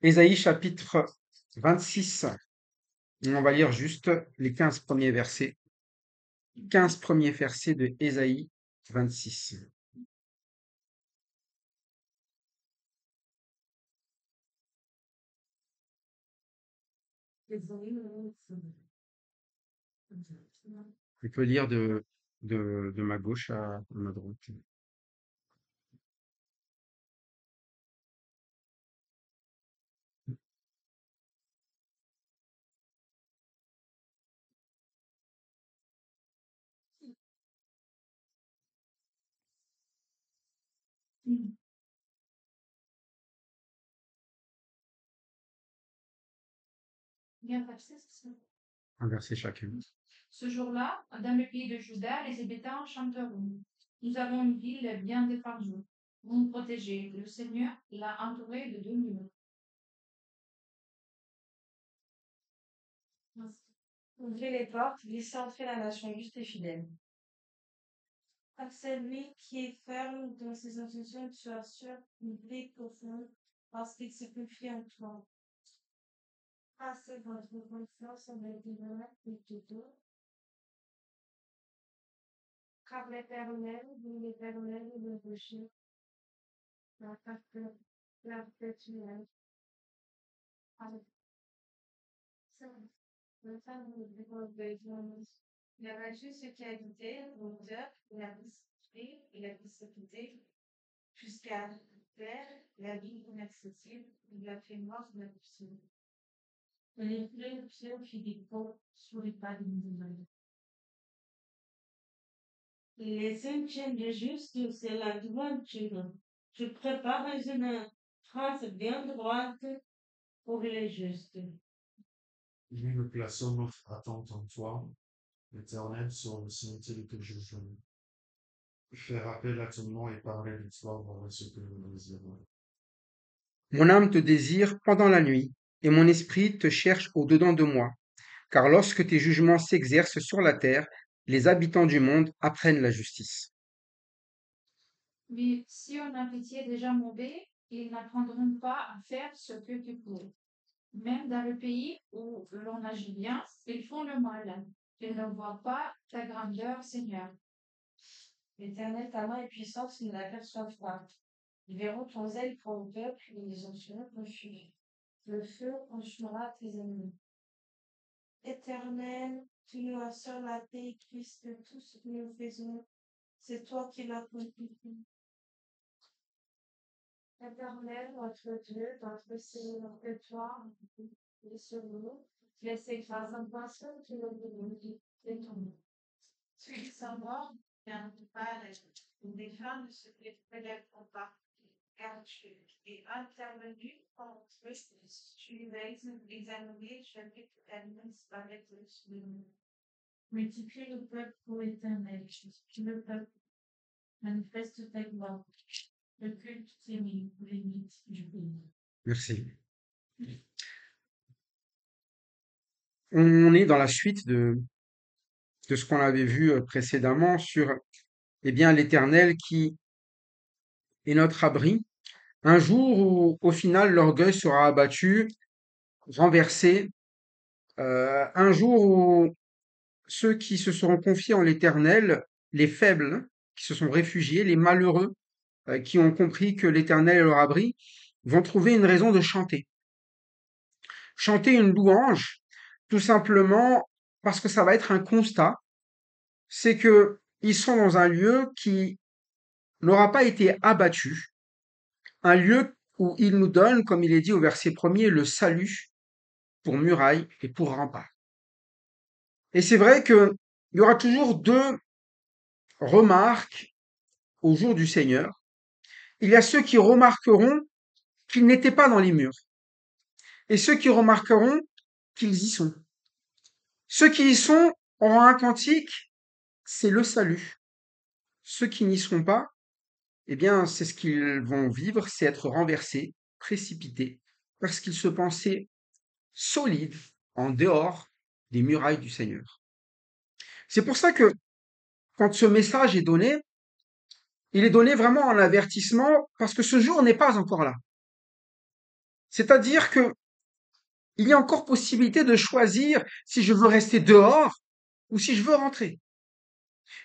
Ésaïe chapitre 26. On va lire juste les 15 premiers versets. 15 premiers versets de Ésaïe 26. Je peux lire de ma gauche à ma droite. Un verset chacun. Ce jour-là, dans le pays de Juda, les habitants chanteront. Nous avons une ville bien défendue, non protégée. Le Seigneur l'a entourée de deux murs. Ouvrez les portes, laissez entrer la nation juste et fidèle. À celui qui est ferme dans ses intentions, tu assures une paix profonde parce qu'il se confie en toi. Passez votre confiance avec des malades et de tout. Car l'Éternel est le rocher, la perpétuelle. Il a vaincu ceux qui habitaient l'odeur, il a discipline, il a discipliné jusqu'à terre, la vie inaccessible, il a fait mort de la puissance. Et les fleurs fit des ponts sur les pas de l'Israël. Les cinquièmes des justes, c'est la droiture. Je prépare une trace bien droite pour les justes. Nous nous plaçons notre attente en toi, l'Éternel, sur le sentier de tes jugements. Faire appel à ton nom et parler de toi pour ce que nous désirons. Mon âme te désire pendant la nuit, et mon esprit te cherche au-dedans de moi. Car lorsque tes jugements s'exercent sur la terre, les habitants du monde apprennent la justice. Mais si on a pitié des gens mauvais, ils n'apprendront pas à faire ce que tu peux. Même dans le pays où l'on agit bien, ils font le mal. Ils ne voient pas ta grandeur, Seigneur. L'Éternel, ta main est puissante, ils ne l'aperçoivent pas. Ils verront ton zèle pour le peuple, et ils en seront confus. Le feu consumera tes ennemis. Éternel, tu nous assures la paix et Christ de tout ce que nous faisons. C'est toi qui l'as accompli. Éternel, notre Dieu, notre Seigneur, que toi, et sur nous, laissez grâce en personne que nous devons et ton nom. Ceux qui sont morts, bien de part nous défendre de ce que les frères font pas. Car tu es intervenu contre eux, tu les examiné, je vais que elles disparaissent de nous. Multiplie le peuple pour éternel, multiplie le peuple, manifeste ta gloire, le culte t'aimé pour les mythes du pays. Merci. On est dans la suite de ce qu'on avait vu précédemment sur l'Éternel qui est notre abri. Un jour où, au final, l'orgueil sera abattu, renversé. Un jour où ceux qui se seront confiés en l'Éternel, les faibles, qui se sont réfugiés, les malheureux, qui ont compris que l'Éternel est leur abri, vont trouver une raison de chanter. Chanter une louange, tout simplement parce que ça va être un constat, c'est que ils sont dans un lieu qui n'aura pas été abattu, un lieu où il nous donne, comme il est dit au verset premier, le salut pour muraille et pour rempart. Et c'est vrai qu'il y aura toujours deux remarques au jour du Seigneur. Il y a ceux qui remarqueront qu'ils n'étaient pas dans les murs et ceux qui remarqueront qu'ils y sont. Ceux qui y sont auront un cantique, c'est le salut. Ceux qui n'y seront pas, eh bien, c'est ce qu'ils vont vivre, c'est être renversés, précipités, parce qu'ils se pensaient solides en dehors des murailles du Seigneur. C'est pour ça que quand ce message est donné, il est donné vraiment en avertissement parce que ce jour n'est pas encore là. C'est-à-dire que il y a encore possibilité de choisir si je veux rester dehors ou si je veux rentrer.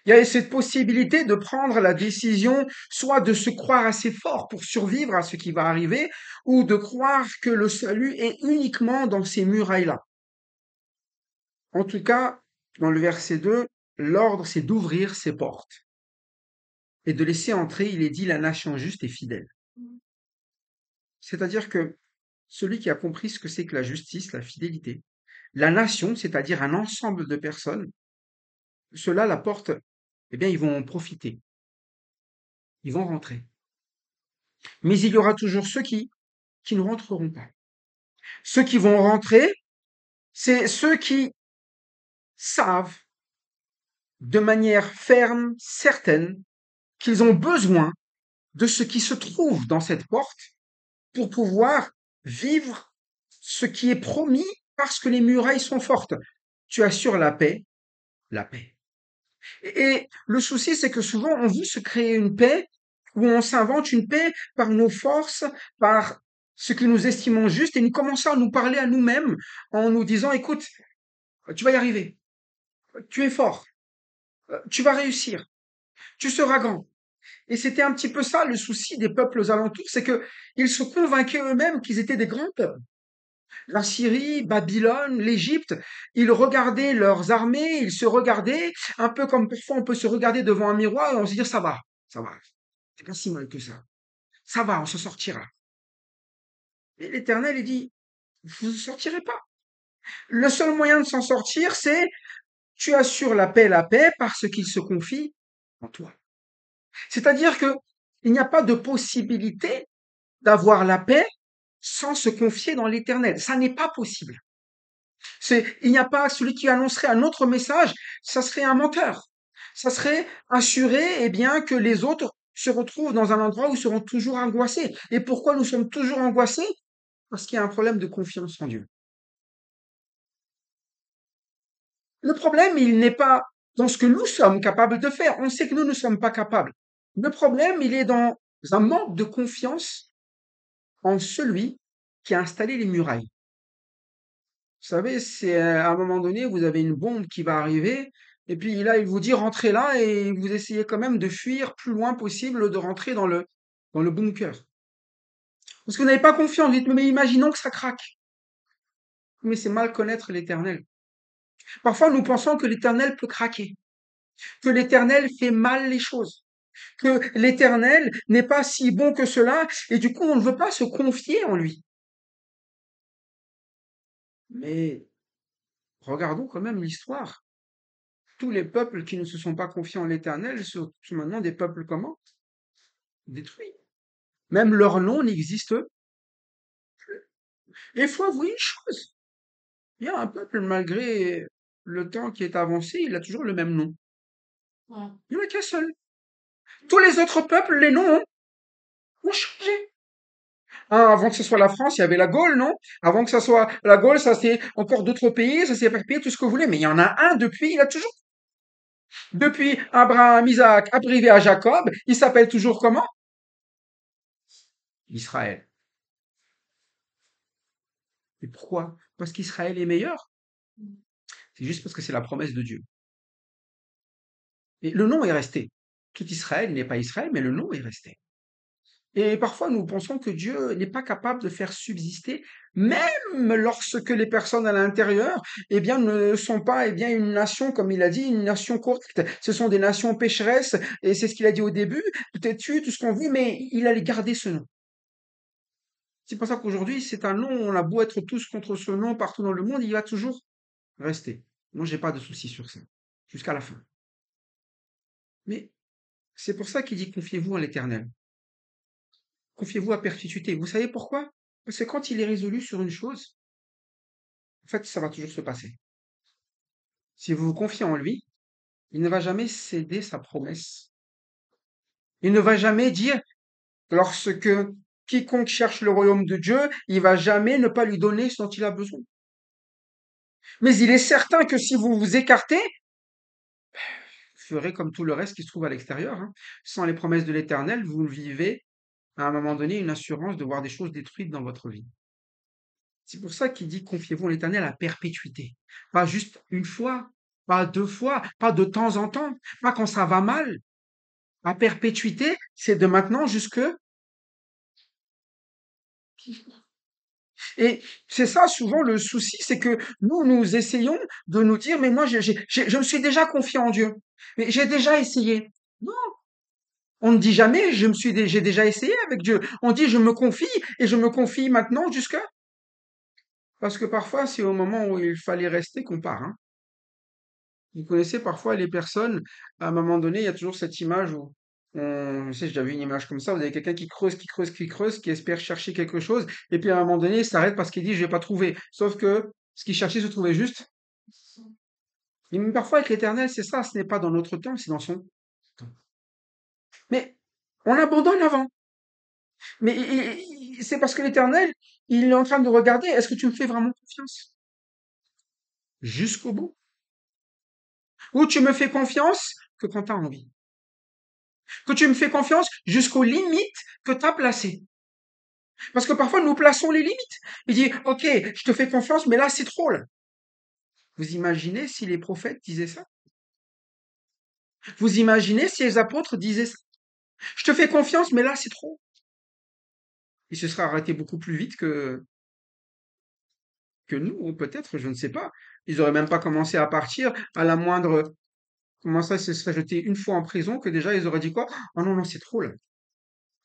Il y a cette possibilité de prendre la décision soit de se croire assez fort pour survivre à ce qui va arriver, ou de croire que le salut est uniquement dans ces murailles-là. En tout cas, dans le verset 2, l'ordre c'est d'ouvrir ses portes et de laisser entrer, il est dit, la nation juste et fidèle. C'est-à-dire que celui qui a compris ce que c'est que la justice, la fidélité, la nation, c'est-à-dire un ensemble de personnes, ceux-là, la porte, eh bien, ils vont en profiter, ils vont rentrer. Mais il y aura toujours ceux qui ne rentreront pas. Ceux qui vont rentrer, c'est ceux qui savent de manière ferme, certaine, qu'ils ont besoin de ce qui se trouve dans cette porte pour pouvoir vivre ce qui est promis parce que les murailles sont fortes. Tu assures la paix, la paix. Et le souci, c'est que souvent, on veut se créer une paix où on s'invente une paix par nos forces, par ce que nous estimons juste, et nous commençons à nous parler à nous-mêmes en nous disant, écoute, tu vas y arriver, tu es fort, tu vas réussir, tu seras grand. Et c'était un petit peu ça le souci des peuples aux alentours, c'est que ils se convainquaient eux-mêmes qu'ils étaient des grands peuples. La Syrie, Babylone, l'Égypte, ils regardaient leurs armées, ils se regardaient, un peu comme parfois on peut se regarder devant un miroir et on se dit ça va, c'est pas si mal que ça va, on se sortira. Et l'Éternel, il dit, vous ne sortirez pas. Le seul moyen de s'en sortir, c'est tu assures la paix parce qu'il se confie en toi. C'est-à-dire que il n'y a pas de possibilité d'avoir la paix sans se confier dans l'Éternel. Ça n'est pas possible. Il n'y a pas celui qui annoncerait un autre message, ça serait un menteur. Ça serait assurer, eh bien, que les autres se retrouvent dans un endroit où ils seront toujours angoissés. Et pourquoi nous sommes toujours angoissés? Parce qu'il y a un problème de confiance en Dieu. Le problème, il n'est pas dans ce que nous sommes capables de faire. On sait que nous ne sommes pas capables. Le problème, il est dans un manque de confiance en celui qui a installé les murailles. Vous savez, c'est à un moment donné, vous avez une bombe qui va arriver, et puis là, il vous dit rentrez là, et vous essayez quand même de fuir plus loin possible, de rentrer dans le bunker. Parce que vous n'avez pas confiance, vous dites, mais imaginons que ça craque. Mais c'est mal connaître l'Éternel. Parfois, nous pensons que l'Éternel peut craquer, que l'Éternel fait mal les choses, que l'Éternel n'est pas si bon que cela, et du coup, on ne veut pas se confier en lui. Mais regardons quand même l'histoire. Tous les peuples qui ne se sont pas confiés en l'Éternel sont maintenant des peuples comment? Détruits. Même leur nom n'existe plus. Et il faut avouer une chose. Il y a un peuple, malgré le temps qui est avancé, il a toujours le même nom. Ouais. Il n'y en a qu'un seul. Tous les autres peuples, les noms ont changé. Hein, avant que ce soit la France, il y avait la Gaule, non? Avant que ce soit la Gaule, ça c'est encore d'autres pays, ça s'est éparpillé, tout ce que vous voulez. Mais il y en a un depuis, il a toujours. Depuis Abraham, Isaac, arrivé à Jacob, il s'appelle toujours comment? Israël. Et pourquoi? Parce qu'Israël est meilleur? C'est juste parce que c'est la promesse de Dieu. Et le nom est resté. Tout Israël n'est pas Israël, mais le nom est resté. Et parfois, nous pensons que Dieu n'est pas capable de faire subsister, même lorsque les personnes à l'intérieur, eh bien, ne sont pas, eh bien, une nation, comme il a dit, une nation correcte. Ce sont des nations pécheresses, et c'est ce qu'il a dit au début, peut-être tu, tout ce qu'on veut, mais il allait garder ce nom. C'est pour ça qu'aujourd'hui, c'est un nom, on a beau être tous contre ce nom partout dans le monde, il va toujours rester. Moi, j'ai pas de souci sur ça, jusqu'à la fin. Mais c'est pour ça qu'il dit confiez-vous en l'Éternel. Confiez-vous à perpétuité. Vous savez pourquoi? Parce que quand il est résolu sur une chose, en fait, ça va toujours se passer. Si vous vous confiez en lui, il ne va jamais céder sa promesse. Il ne va jamais dire, lorsque quiconque cherche le royaume de Dieu, il va jamais ne pas lui donner ce dont il a besoin. Mais il est certain que si vous vous écartez, vous ferez comme tout le reste qui se trouve à l'extérieur, hein. Sans les promesses de l'Éternel, vous vivez à un moment donné une assurance de voir des choses détruites dans votre vie. C'est pour ça qu'il dit confiez-vous en l'Éternel à perpétuité. Pas juste une fois, pas deux fois, pas de temps en temps, pas quand ça va mal. À perpétuité, c'est de maintenant jusque. Et c'est ça souvent le souci, c'est que nous essayons de nous dire, mais moi je me suis déjà confié en Dieu, mais j'ai déjà essayé. Non, on ne dit jamais j'ai déjà essayé avec Dieu. On dit je me confie et je me confie maintenant jusqu'à. Parce que parfois c'est au moment où il fallait rester qu'on part, hein. Vous connaissez parfois les personnes, à un moment donné, il y a toujours cette image où, je sais, j'ai déjà vu une image comme ça, vous avez quelqu'un qui creuse, qui creuse, qui creuse, qui espère chercher quelque chose, et puis à un moment donné, il s'arrête parce qu'il dit, je vais pas trouver. Sauf que ce qu'il cherchait se trouvait juste. Et même parfois avec l'éternel, c'est ça, ce n'est pas dans notre temps, c'est dans son temps. Mais on abandonne avant. Mais c'est parce que l'éternel, il est en train de regarder, est-ce que tu me fais vraiment confiance? Jusqu'au bout. Ou tu me fais confiance que quand tu as envie. Que tu me fais confiance jusqu'aux limites que tu as placées. Parce que parfois, nous plaçons les limites. Il dit, OK, je te fais confiance, mais là, c'est trop, là. Vous imaginez si les prophètes disaient ça? Vous imaginez si les apôtres disaient ça? Je te fais confiance, mais là, c'est trop. Ils se seraient arrêtés beaucoup plus vite que nous, ou peut-être, je ne sais pas. Ils auraient même pas commencé à partir à la moindre. Comment ça, ils se seraient jetés une fois en prison que déjà, ils auraient dit quoi? Oh non, non, c'est trop, là.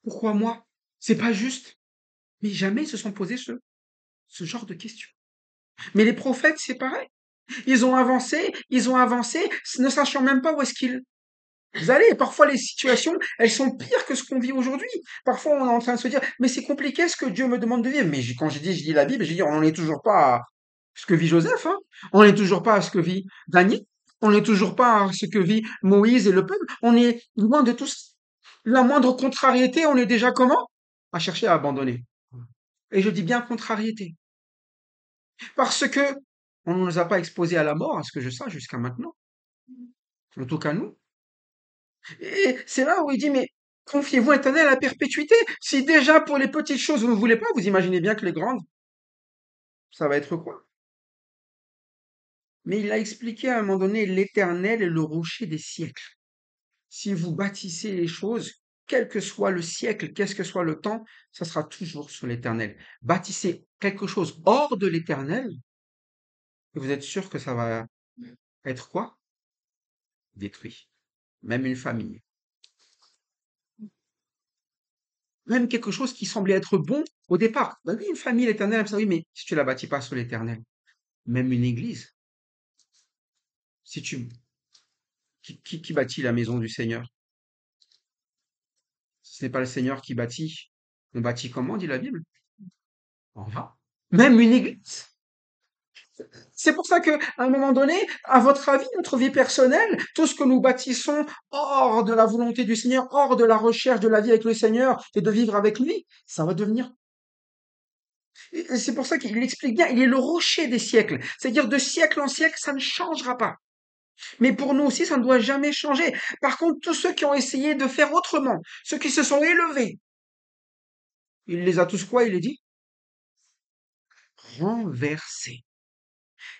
Pourquoi moi? C'est pas juste. Mais jamais ils se sont posés ce genre de questions. Mais les prophètes, c'est pareil. Ils ont avancé, ne sachant même pas où est-ce qu'ils allaient. Et parfois, les situations, elles sont pires que ce qu'on vit aujourd'hui. Parfois, on est en train de se dire, mais c'est compliqué ce que Dieu me demande de vivre. Mais quand je lis la Bible, je dis, on n'en est toujours pas à ce que vit Joseph, hein. On n'est toujours pas à ce que vit Daniel. On n'est toujours pas à ce que vit Moïse et le peuple. On est loin de tout ça. La moindre contrariété, on est déjà comment? À chercher à abandonner. Et je dis bien contrariété. Parce que on ne nous a pas exposés à la mort, à ce que je sache jusqu'à maintenant. En tout cas, nous. Et c'est là où il dit, mais confiez-vous éternel à la perpétuité. Si déjà pour les petites choses vous ne voulez pas, vous imaginez bien que les grandes, ça va être quoi? Mais il a expliqué à un moment donné, l'éternel est le rocher des siècles. Si vous bâtissez les choses, quel que soit le siècle, qu'est-ce que soit le temps, ça sera toujours sur l'éternel. Bâtissez quelque chose hors de l'éternel, et vous êtes sûr que ça va être quoi? Détruit. Même une famille. Même quelque chose qui semblait être bon au départ. Ben oui, une famille, l'éternel, ça oui, mais si tu la bâtis pas sur l'éternel, même une église, si tu, qui bâtit la maison du Seigneur? Si ce n'est pas le Seigneur qui bâtit, on bâtit comment, dit la Bible? En vain. Même une église. C'est pour ça que, à un moment donné, à votre avis, notre vie personnelle, tout ce que nous bâtissons hors de la volonté du Seigneur, hors de la recherche de la vie avec le Seigneur et de vivre avec lui, ça va devenir. Et c'est pour ça qu'il explique bien, il est le rocher des siècles. C'est-à-dire de siècle en siècle, ça ne changera pas. Mais pour nous aussi, ça ne doit jamais changer. Par contre, tous ceux qui ont essayé de faire autrement, ceux qui se sont élevés, il les a tous quoi, il les dit? Renversés.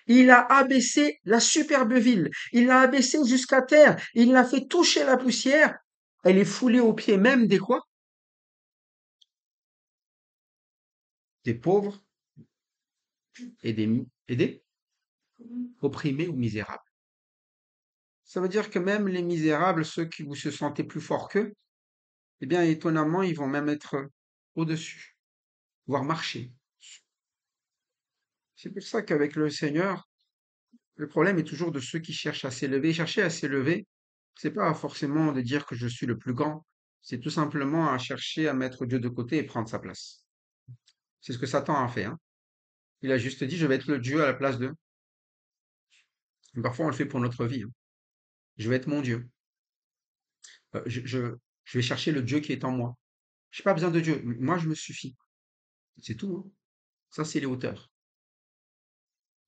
Il a abaissé la superbe ville. Il l'a abaissée jusqu'à terre. Il l'a fait toucher la poussière. Elle est foulée aux pieds même des quoi? Des pauvres et des opprimés ou misérables. Ça veut dire que même les misérables, ceux qui vous se sentez plus forts qu'eux, eh bien, étonnamment, ils vont même être au-dessus, voire marcher. C'est pour ça qu'avec le Seigneur, le problème est toujours de ceux qui cherchent à s'élever. Chercher à s'élever, c'est pas forcément de dire que je suis le plus grand. C'est tout simplement à chercher à mettre Dieu de côté et prendre sa place. C'est ce que Satan a fait, hein. Il a juste dit, je vais être le Dieu à la place d'eux. Et parfois, on le fait pour notre vie, hein. Je vais être mon Dieu. Je vais chercher le Dieu qui est en moi. J'ai pas besoin de Dieu. Moi, je me suffis. C'est tout, hein. Ça, c'est les hauteurs.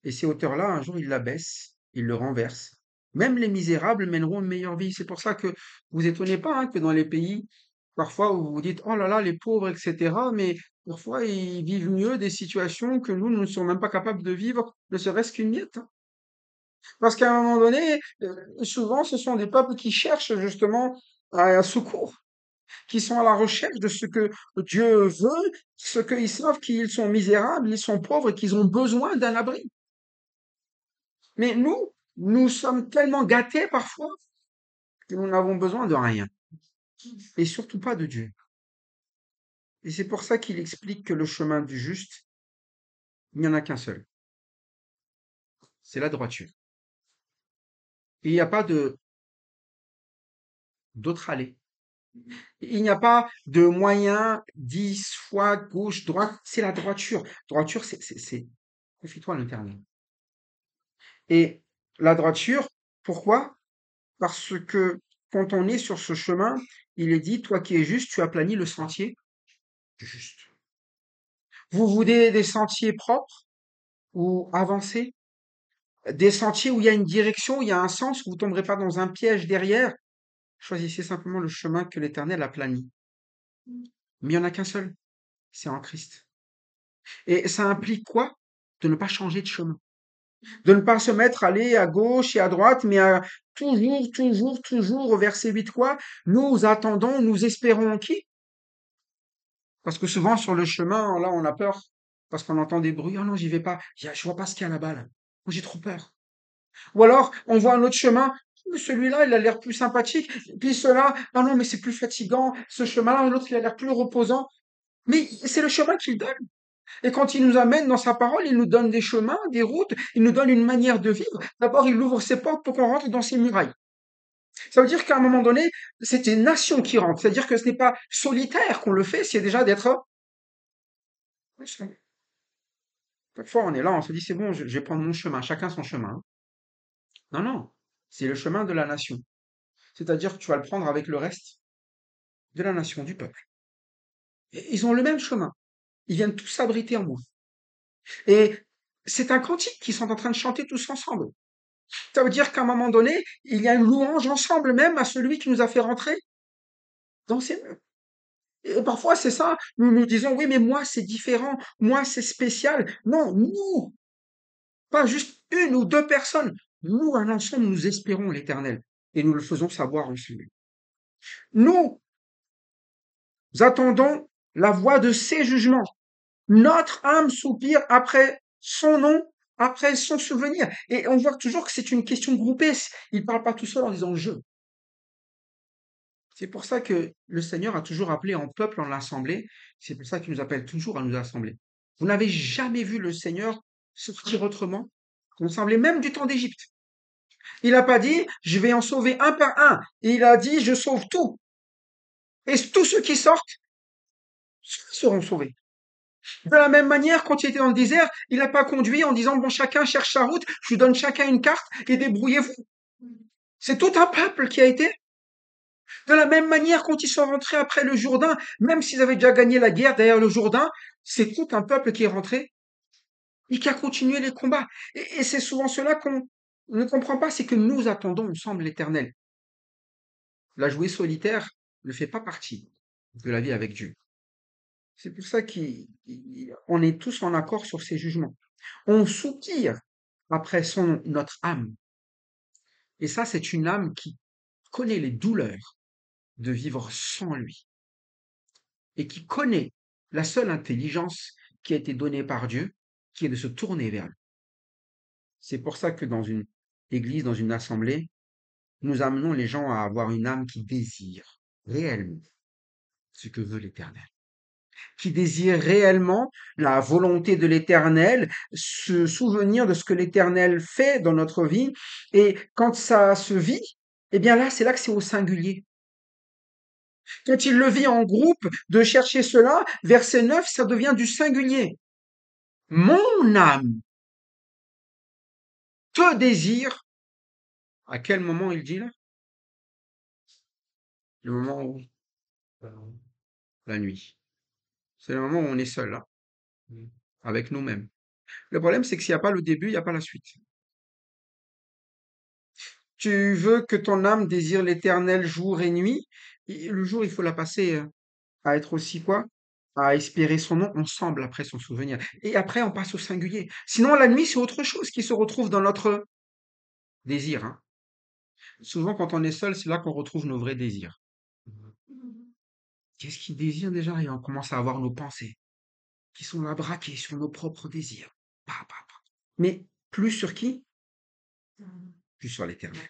Et ces hauteurs-là, un jour, ils l'abaissent, ils le renversent. Même les misérables mèneront une meilleure vie. C'est pour ça que vous étonnez pas, hein, que dans les pays, parfois, où vous vous dites, oh là là, les pauvres, etc., mais Parfois, ils vivent mieux des situations que nous ne sommes même pas capables de vivre, ne serait-ce qu'une miette, hein. Parce qu'à un moment donné, souvent, ce sont des peuples qui cherchent justement un secours, qui sont à la recherche de ce que Dieu veut, ce qu'ils savent qu'ils sont misérables, ils sont pauvres et qu'ils ont besoin d'un abri. Mais nous sommes tellement gâtés parfois que nous n'avons besoin de rien, et surtout pas de Dieu. Et c'est pour ça qu'il explique que le chemin du juste, il n'y en a qu'un seul, c'est la droiture. Il n'y a pas d'autre allée. Il n'y a pas de moyen 10 fois gauche, droite, c'est la droiture. Droiture, confie-toi à l'intérieur. Et la droiture, pourquoi? Parce que quand on est sur ce chemin, il est dit, toi qui es juste, tu aplanis le sentier du juste. Vous voulez des sentiers propres ou avancés, des sentiers où il y a une direction, où il y a un sens, où vous ne tomberez pas dans un piège derrière. Choisissez simplement le chemin que l'Éternel a plani. Mais il n'y en a qu'un seul, c'est en Christ. Et ça implique quoi? De ne pas changer de chemin. De ne pas se mettre à aller à gauche et à droite, mais à toujours, au verset 8 quoi? Nous attendons, nous espérons qui? Parce que souvent sur le chemin, là, on a peur. Parce qu'on entend des bruits. Oh non, j'y vais pas. Je vois pas ce qu'il y a là-bas, là. Moi, j'ai trop peur. Ou alors, on voit un autre chemin. Mais celui-là, il a l'air plus sympathique. Puis cela, ah non, mais c'est plus fatigant. Ce chemin-là, l'autre, il a l'air plus reposant. Mais c'est le chemin qu'il donne. Et quand il nous amène dans sa parole, il nous donne des chemins, des routes, il nous donne une manière de vivre. D'abord, il ouvre ses portes pour qu'on rentre dans ses murailles. Ça veut dire qu'à un moment donné, c'est une nation qui rentre. C'est-à-dire que ce n'est pas solitaire qu'on le fait, c'est déjà d'être... Parfois, on est là, on se dit, c'est bon, je vais prendre mon chemin, chacun son chemin. Non, non, c'est le chemin de la nation. C'est-à-dire que tu vas le prendre avec le reste de la nation, du peuple. Et ils ont le même chemin. Ils viennent tous s'abriter en moi. Et c'est un cantique qu'ils sont en train de chanter tous ensemble. Ça veut dire qu'à un moment donné, il y a une louange ensemble même à celui qui nous a fait rentrer dans ses murs. Et parfois, c'est ça, nous nous disons, oui, mais moi, c'est différent, moi, c'est spécial. Non, nous, pas juste une ou deux personnes, nous, à l'ensemble, nous espérons l'éternel et nous le faisons savoir ensemble. Nous attendons la voix de ses jugements. Notre âme soupire après son nom, après son souvenir. Et on voit toujours que c'est une question groupée. Il ne parle pas tout seul en disant je. C'est pour ça que le Seigneur a toujours appelé en peuple en l'assemblée. C'est pour ça qu'il nous appelle toujours à nous assembler. Vous n'avez jamais vu le Seigneur sortir autrement qu'on semblait même du temps d'Égypte. Il n'a pas dit, je vais en sauver un par un. Il a dit, je sauve tout. Et tous ceux qui sortent seront sauvés. De la même manière, quand il était dans le désert, il n'a pas conduit en disant, bon, chacun cherche sa route, je vous donne chacun une carte et débrouillez-vous. C'est tout un peuple qui a été. De la même manière, quand ils sont rentrés après le Jourdain, même s'ils avaient déjà gagné la guerre derrière le Jourdain, c'est tout un peuple qui est rentré et qui a continué les combats. Et c'est souvent cela qu'on ne comprend pas, c'est que nous attendons ensemble l'Éternel. La jouer solitaire ne fait pas partie de la vie avec Dieu. C'est pour ça qu'on est tous en accord sur ces jugements. On soupire après notre âme. Et ça, c'est une âme qui connaît les douleurs de vivre sans lui et qui connaît la seule intelligence qui a été donnée par Dieu, qui est de se tourner vers lui. C'est pour ça que dans une église, dans une assemblée, nous amenons les gens à avoir une âme qui désire réellement ce que veut l'Éternel, qui désire réellement la volonté de l'Éternel, se souvenir de ce que l'Éternel fait dans notre vie. Et quand ça se vit, eh bien là, c'est là que c'est au singulier. Quand il le vit en groupe, de chercher cela, verset 9, ça devient du singulier. Mon âme te désire. À quel moment il dit là? Le moment où? La nuit. C'est le moment où on est seul, là, avec nous-mêmes. Le problème, c'est que s'il n'y a pas le début, il n'y a pas la suite. Tu veux que ton âme désire l'éternel jour et nuit. Et le jour, il faut la passer à être aussi quoi? à espérer son nom ensemble après son souvenir. Et après, on passe au singulier. Sinon, la nuit, c'est autre chose qui se retrouve dans notre désir, hein. Souvent, quand on est seul, c'est là qu'on retrouve nos vrais désirs. Qu'est-ce qu'il désire déjà? Et on commence à avoir nos pensées qui sont là braquées sur nos propres désirs. Pa, pa, pa. Mais plus sur qui? Plus sur l'éternel.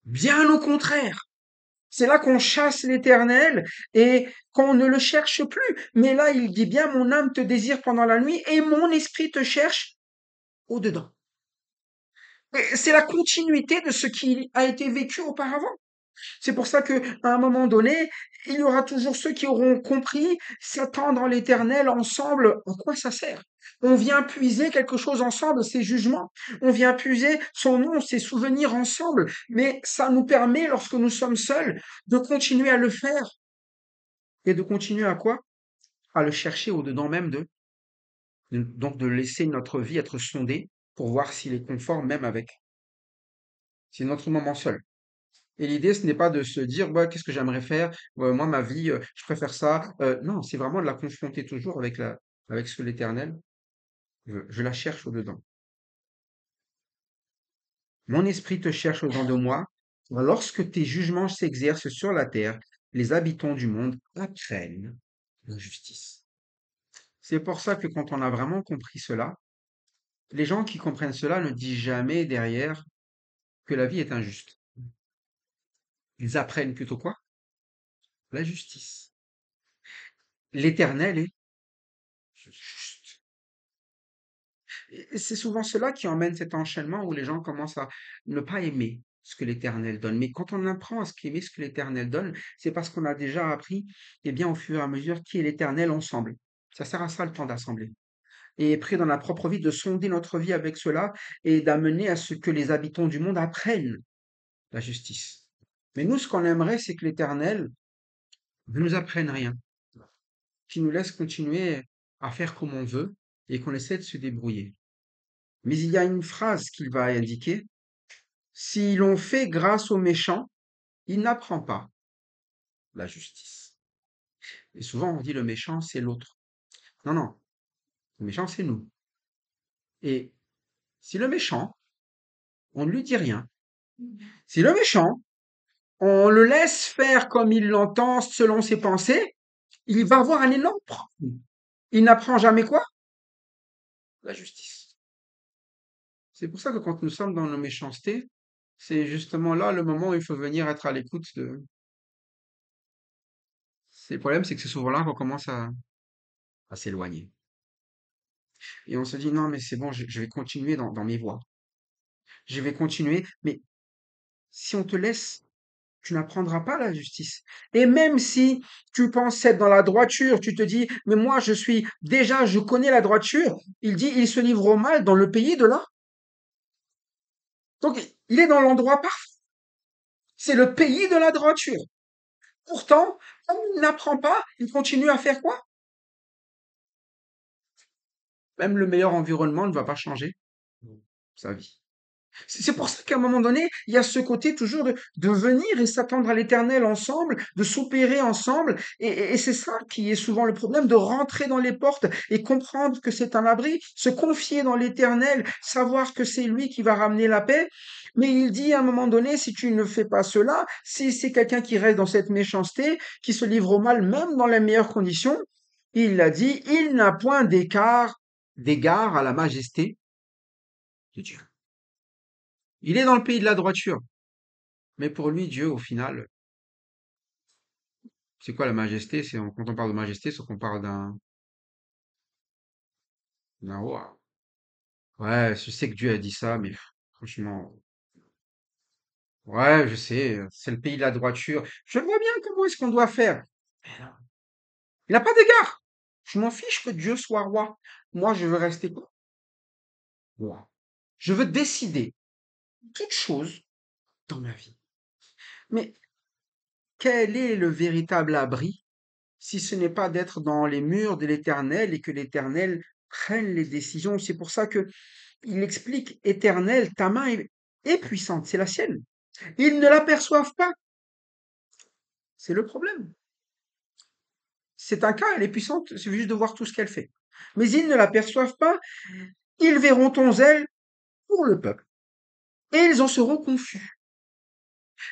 Bien au contraire. C'est là qu'on chasse l'éternel et qu'on ne le cherche plus. Mais là, il dit bien, mon âme te désire pendant la nuit et mon esprit te cherche au-dedans. Et c'est la continuité de ce qui a été vécu auparavant. C'est pour ça que, à un moment donné, il y aura toujours ceux qui auront compris s'attendre à l'éternel ensemble. En quoi ça sert? On vient puiser quelque chose ensemble, ses jugements. On vient puiser son nom, ses souvenirs ensemble. Mais ça nous permet, lorsque nous sommes seuls, de continuer à le faire. Et de continuer à quoi? À le chercher au-dedans même donc de laisser notre vie être sondée pour voir s'il est conforme même avec. C'est notre moment seul. Et l'idée, ce n'est pas de se dire, bah, qu'est-ce que j'aimerais faire? Moi, ma vie, je préfère ça. Non, c'est vraiment de la confronter toujours avec ce l'éternel. Je la cherche au-dedans. Mon esprit te cherche au-dedans de moi. Lorsque tes jugements s'exercent sur la terre, les habitants du monde apprennent la justice. C'est pour ça que quand on a vraiment compris cela, les gens qui comprennent cela ne disent jamais derrière que la vie est injuste. Ils apprennent plutôt quoi? La justice. L'éternel est juste. Et c'est souvent cela qui emmène cet enchaînement où les gens commencent à ne pas aimer ce que l'Éternel donne. Mais quand on apprend à aimer ce que l'Éternel donne, c'est parce qu'on a déjà appris, eh bien, au fur et à mesure, qui est l'Éternel ensemble. Ça sert à ça le temps d'assembler. Et pris dans la propre vie, de sonder notre vie avec cela et d'amener à ce que les habitants du monde apprennent la justice. Mais nous, ce qu'on aimerait, c'est que l'Éternel ne nous apprenne rien, qu'il nous laisse continuer à faire comme on veut et qu'on essaie de se débrouiller. Mais il y a une phrase qu'il va indiquer. Si l'on fait grâce au méchant, il n'apprend pas la justice. Et souvent, on dit le méchant, c'est l'autre. Non, non, le méchant, c'est nous. Et si le méchant, on ne lui dit rien, si le méchant, on le laisse faire comme il l'entend selon ses pensées, il va avoir un énorme problème. Il n'apprend jamais quoi? La justice. C'est pour ça que quand nous sommes dans nos méchancetés, c'est justement là le moment où il faut venir être à l'écoute de. C'est le problème, c'est que c'est souvent là qu'on commence à s'éloigner. Et on se dit, non, mais c'est bon, je vais continuer dans mes voies. Je vais continuer, mais si on te laisse, tu n'apprendras pas la justice. Et même si tu penses être dans la droiture, tu te dis, mais moi, je connais la droiture. Il dit, il se livre au mal dans le pays de là. Donc, il est dans l'endroit parfait. C'est le pays de la droiture. Pourtant, comme il n'apprend pas, il continue à faire quoi? Même le meilleur environnement ne va pas changer sa vie. C'est pour ça qu'à un moment donné, il y a ce côté toujours de venir et s'attendre à l'éternel ensemble, de s'opérer ensemble. Et c'est ça qui est souvent le problème, de rentrer dans les portes et comprendre que c'est un abri, se confier dans l'éternel, savoir que c'est lui qui va ramener la paix. Mais il dit à un moment donné, si tu ne fais pas cela, si c'est quelqu'un qui reste dans cette méchanceté, qui se livre au mal, même dans les meilleures conditions, il l'a dit, il n'a point d'égard à la majesté de Dieu. Il est dans le pays de la droiture. Mais pour lui, Dieu, au final, c'est quoi la majesté? Quand on parle de majesté, c'est qu'on parle d'un roi. Ouais, je sais que Dieu a dit ça, mais franchement, ouais, je sais, c'est le pays de la droiture. Je vois bien comment est-ce qu'on doit faire. Mais non, il n'a pas d'égard. Je m'en fiche que Dieu soit roi. Moi, je veux rester quoi? Roi. Je veux décider toute chose dans ma vie. Mais quel est le véritable abri si ce n'est pas d'être dans les murs de l'Éternel et que l'Éternel prenne les décisions? C'est pour ça que il explique, Éternel, ta main est puissante, c'est la sienne. Ils ne l'aperçoivent pas. C'est le problème. C'est un cas, elle est puissante, il suffit juste de voir tout ce qu'elle fait. Mais ils ne l'aperçoivent pas, ils verront ton zèle pour le peuple, et ils en seront confus.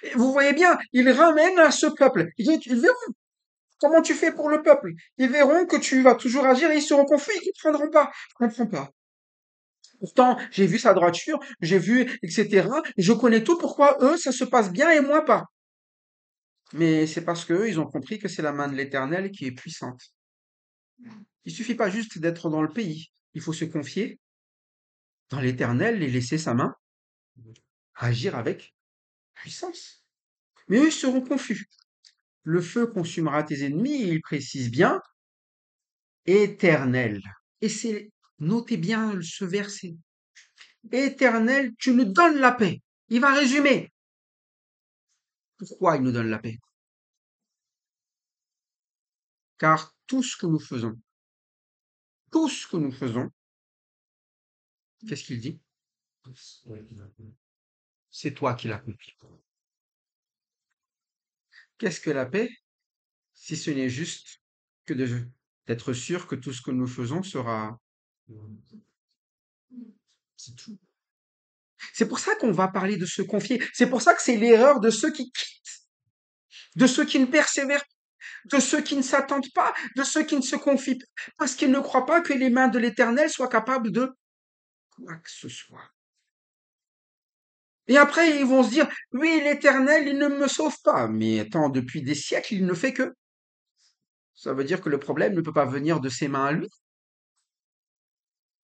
Et vous voyez bien, ils ramènent à ce peuple. Ils verront comment tu fais pour le peuple. Ils verront que tu vas toujours agir et ils seront confus, ils comprendront pas. Je comprends pas. Pourtant, j'ai vu sa droiture, j'ai vu, etc. Je connais tout pourquoi eux, ça se passe bien et moi pas. Mais c'est parce qu'eux, ils ont compris que c'est la main de l'Éternel qui est puissante. Il suffit pas juste d'être dans le pays. Il faut se confier dans l'Éternel et laisser sa main agir avec puissance. Mais eux seront confus. Le feu consumera tes ennemis, et il précise bien, éternel. Et c'est, notez bien ce verset. Éternel, tu nous donnes la paix. Il va résumer. Pourquoi il nous donne la paix? Car tout ce que nous faisons, qu'est-ce qu'il dit? Ouais, qu'il a fait. C'est toi qui l'accomplis. Qu'est-ce que la paix? Si ce n'est juste que d'être sûr que tout ce que nous faisons sera, c'est tout. C'est pour ça qu'on va parler de se confier. C'est pour ça que c'est l'erreur de ceux qui quittent, de ceux qui ne persévèrent, de ceux qui ne s'attendent pas, de ceux qui ne se confient pas, parce qu'ils ne croient pas que les mains de l'Éternel soient capables de quoi que ce soit. Et après, ils vont se dire, oui, l'Éternel, il ne me sauve pas. Mais attends, depuis des siècles, il ne fait que. Ça veut dire que le problème ne peut pas venir de ses mains à lui.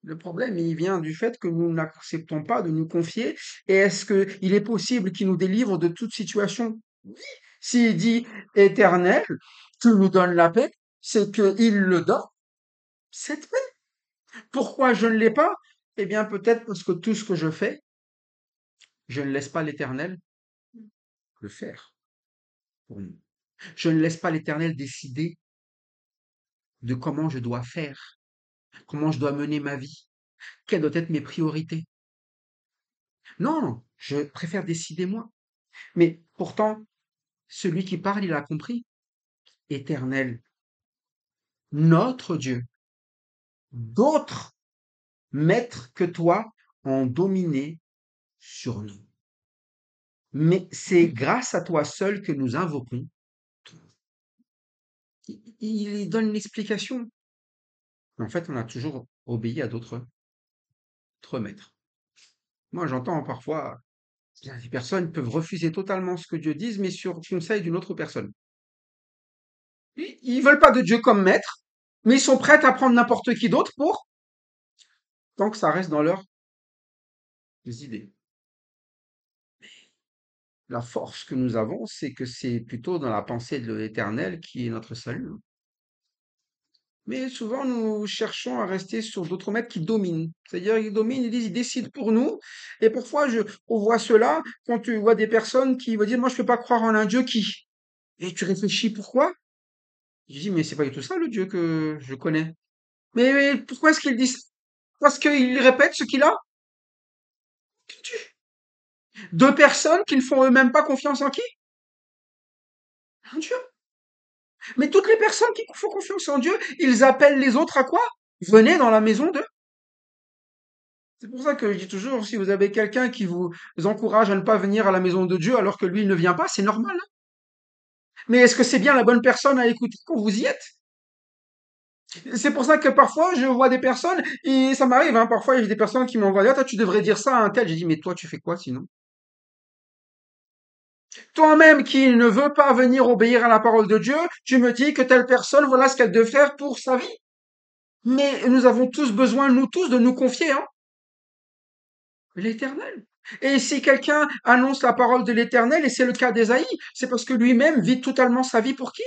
Le problème, il vient du fait que nous n'acceptons pas de nous confier. Et est-ce qu'il est possible qu'il nous délivre de toute situation? Oui. S'il dit éternel, tu nous donnes la paix, c'est qu'il le donne, cette paix. Pourquoi je ne l'ai pas? Eh bien, peut-être parce que tout ce que je fais, je ne laisse pas l'éternel le faire pour nous. Je ne laisse pas l'éternel décider de comment je dois faire, comment je dois mener ma vie, quelles doivent être mes priorités. Non, je préfère décider moi. Mais pourtant, celui qui parle, il a compris. Éternel, notre Dieu, d'autres maîtres que toi ont dominé sur nous. Mais c'est grâce à toi seul que nous invoquons. Il donne une explication. En fait, on a toujours obéi à d'autres maîtres. Moi, j'entends parfois, des personnes peuvent refuser totalement ce que Dieu dit, mais sur conseil d'une autre personne. Ils veulent pas de Dieu comme maître, mais ils sont prêts à prendre n'importe qui d'autre tant que ça reste dans leurs idées. La force que nous avons, c'est que c'est plutôt dans la pensée de l'Éternel qui est notre salut. Mais souvent, nous cherchons à rester sur d'autres maîtres qui dominent. C'est-à-dire, ils dominent, ils disent, ils décident pour nous. Et parfois, on voit cela quand tu vois des personnes qui vont dire, moi, je peux pas croire en un Dieu qui. Et tu réfléchis, pourquoi? Je dis, mais c'est pas du tout ça le Dieu que je connais. Mais pourquoi est-ce qu'ils disent? Parce qu'il répète ce qu'il a. Deux personnes qui ne font eux-mêmes pas confiance en qui? En Dieu. Mais toutes les personnes qui font confiance en Dieu, ils appellent les autres à quoi? Venez dans la maison de. C'est pour ça que je dis toujours, si vous avez quelqu'un qui vous encourage à ne pas venir à la maison de Dieu alors que lui il ne vient pas, c'est normal, hein. Mais est-ce que c'est bien la bonne personne à écouter quand vous y êtes? C'est pour ça que parfois je vois des personnes, et ça m'arrive, hein, parfois il y a des personnes qui m'envoient, ah, toi tu devrais dire ça à un tel. J'ai dit, mais toi tu fais quoi sinon? Toi-même qui ne veux pas venir obéir à la parole de Dieu, tu me dis que telle personne, voilà ce qu'elle devrait faire pour sa vie. Mais nous avons tous besoin, nous tous, de nous confier, hein, l'Éternel. Et si quelqu'un annonce la parole de l'Éternel, et c'est le cas d'Ésaïe, c'est parce que lui-même vit totalement sa vie pour qui?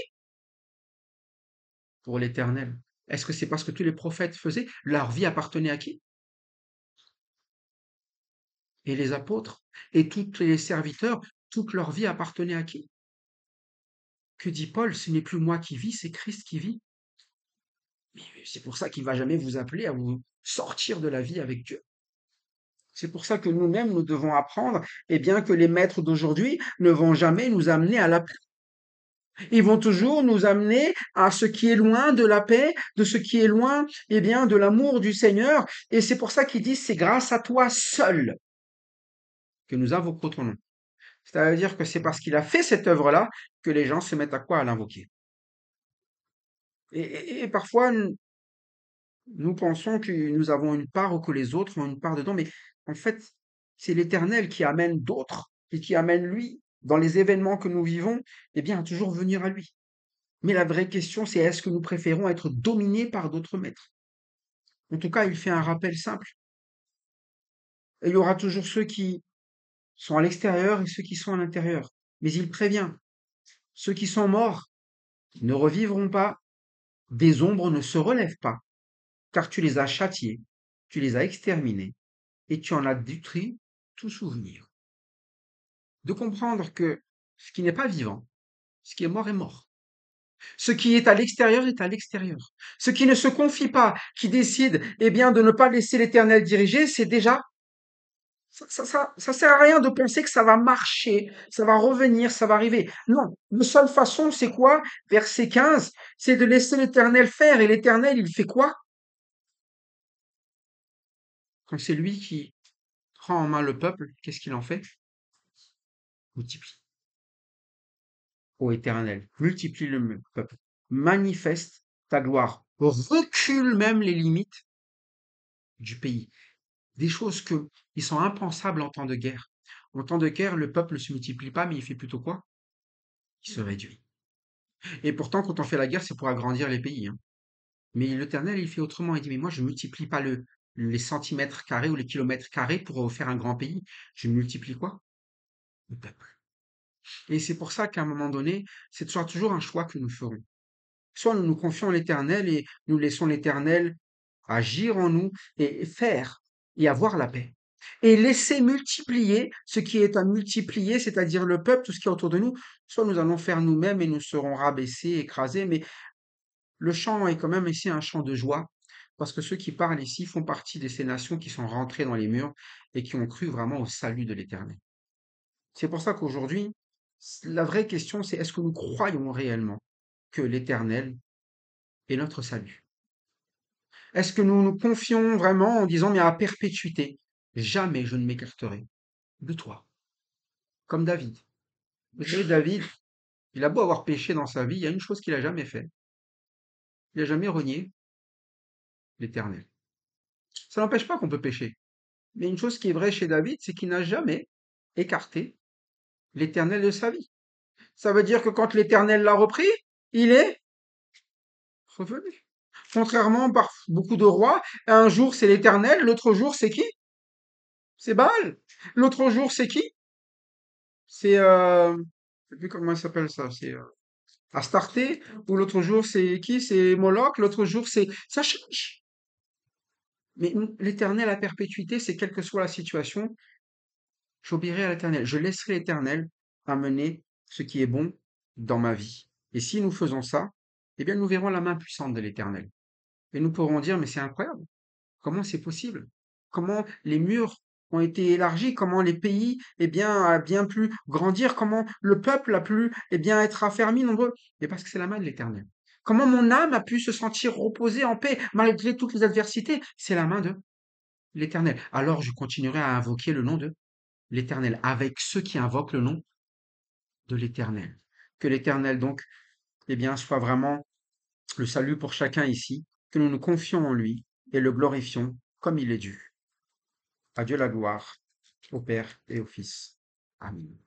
Pour l'Éternel. Est-ce que c'est parce que tous les prophètes faisaient? Leur vie appartenait à qui? Et les apôtres, et tous les serviteurs, toute leur vie appartenait à qui? Que dit Paul? Ce n'est plus moi qui vis, c'est Christ qui vit. Mais c'est pour ça qu'il va jamais vous appeler à vous sortir de la vie avec Dieu. C'est pour ça que nous-mêmes, nous devons apprendre, eh bien, que les maîtres d'aujourd'hui ne vont jamais nous amener à la paix. Ils vont toujours nous amener à ce qui est loin de la paix, de ce qui est loin, eh bien, de l'amour du Seigneur. Et c'est pour ça qu'ils disent, c'est grâce à toi seul que nous invoquons ton nom. C'est-à-dire que c'est parce qu'il a fait cette œuvre-là que les gens se mettent à quoi? À l'invoquer. Et parfois, nous pensons que nous avons une part ou que les autres ont une part dedans, mais en fait, c'est l'Éternel qui amène d'autres et qui amène lui, dans les événements que nous vivons, eh bien, à toujours venir à lui. Mais la vraie question, c'est est-ce que nous préférons être dominés par d'autres maîtres? En tout cas, il fait un rappel simple. Et il y aura toujours ceux qui sont à l'extérieur et ceux qui sont à l'intérieur. Mais il prévient, ceux qui sont morts ne revivront pas, des ombres ne se relèvent pas, car tu les as châtiés, tu les as exterminés, et tu en as détruit tout souvenir. De comprendre que ce qui n'est pas vivant, ce qui est mort est mort. Ce qui est à l'extérieur est à l'extérieur. Ce qui ne se confie pas, qui décide, eh bien, de ne pas laisser l'Éternel diriger, c'est déjà ça sert à rien de penser que ça va marcher, ça va revenir, ça va arriver. Non, la seule façon, c'est quoi? Verset 15, c'est de laisser l'Éternel faire. Et l'Éternel, il fait quoi? Quand c'est lui qui prend en main le peuple, qu'est-ce qu'il en fait? Multiplie. Ô Éternel, multiplie le peuple, manifeste ta gloire, recule même les limites du pays. Des choses qui sont impensables en temps de guerre. En temps de guerre, le peuple ne se multiplie pas, mais il fait plutôt quoi? Il se réduit. Et pourtant, quand on fait la guerre, c'est pour agrandir les pays, hein. Mais l'Éternel, il fait autrement. Il dit, mais moi, je ne multiplie pas les centimètres carrés ou les kilomètres carrés pour faire un grand pays. Je multiplie quoi? Le peuple. Et c'est pour ça qu'à un moment donné, c'est toujours un choix que nous ferons. Soit nous nous confions en l'Éternel et nous laissons l'Éternel agir en nous et faire et avoir la paix. Et laisser multiplier ce qui est à multiplier, c'est-à-dire le peuple, tout ce qui est autour de nous. Soit nous allons faire nous-mêmes et nous serons rabaissés, écrasés, mais le chant est quand même ici un chant de joie, parce que ceux qui parlent ici font partie de ces nations qui sont rentrées dans les murs et qui ont cru vraiment au salut de l'Éternel. C'est pour ça qu'aujourd'hui, la vraie question, c'est est-ce que nous croyons réellement que l'Éternel est notre salut? Est-ce que nous nous confions vraiment en disant, mais à perpétuité, jamais je ne m'écarterai de toi, comme David. Vous savez, David, il a beau avoir péché dans sa vie, il y a une chose qu'il n'a jamais fait. Il n'a jamais renié l'Éternel. Ça n'empêche pas qu'on peut pécher. Mais une chose qui est vraie chez David, c'est qu'il n'a jamais écarté l'Éternel de sa vie. Ça veut dire que quand l'Éternel l'a repris, il est revenu. Contrairement par beaucoup de rois, un jour c'est l'Éternel, l'autre jour c'est qui? C'est Baal. L'autre jour c'est qui? C'est, je sais plus comment il s'appelle ça, c'est Astarté, ou l'autre jour c'est qui? C'est Moloch, l'autre jour ça change. Mais l'Éternel à perpétuité, c'est quelle que soit la situation, j'obéirai à l'Éternel. Je laisserai l'Éternel amener ce qui est bon dans ma vie. Et si nous faisons ça, eh bien, nous verrons la main puissante de l'Éternel. Et nous pourrons dire, mais c'est incroyable. Comment c'est possible? Comment les murs ont été élargis? Comment les pays, eh bien, a bien pu grandir? Comment le peuple a pu, eh bien, être affermi nombreux? Et parce que c'est la main de l'Éternel. Comment mon âme a pu se sentir reposée en paix malgré toutes les adversités? C'est la main de l'Éternel. Alors je continuerai à invoquer le nom de l'Éternel, avec ceux qui invoquent le nom de l'Éternel. Que l'Éternel, donc, eh bien, soit vraiment le salut pour chacun ici, que nous nous confions en lui et le glorifions comme il est dû. À Dieu la gloire, au Père et au Fils. Amen.